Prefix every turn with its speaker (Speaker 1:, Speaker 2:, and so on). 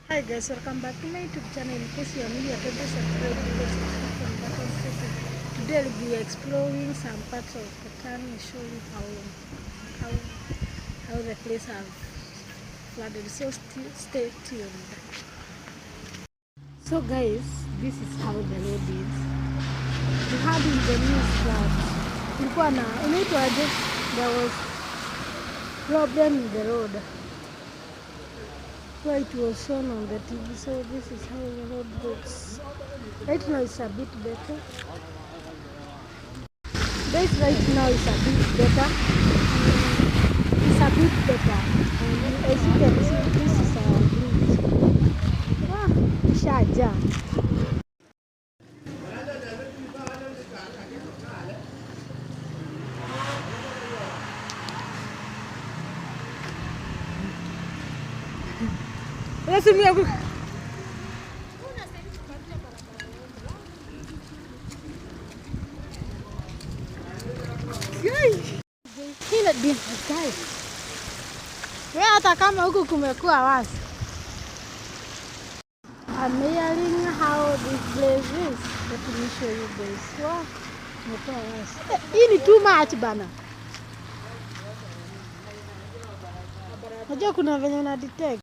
Speaker 1: Hi guys, welcome back to my YouTube channel. In case you are new here, please subscribe to the subscription button. Today we'll be exploring some parts of the town and show you how the place have flooded. So stay tuned. So guys, this is how the road is. We had in the news that there was problem in the road. So it was shown on the TV. So this is how the road looks. Right now it's a bit better. Right now it's a bit better. It's a bit better. And as you can see, this is our bridge. Shaja. Let's see. Hile bin guys. Wewe hata kama huku kumekuwa wasi. I'm hearing how this place is. Let me show you guys. Wow. Kumekuwa wasi. Hii ni too much bana. Unajua kuna venye una detect.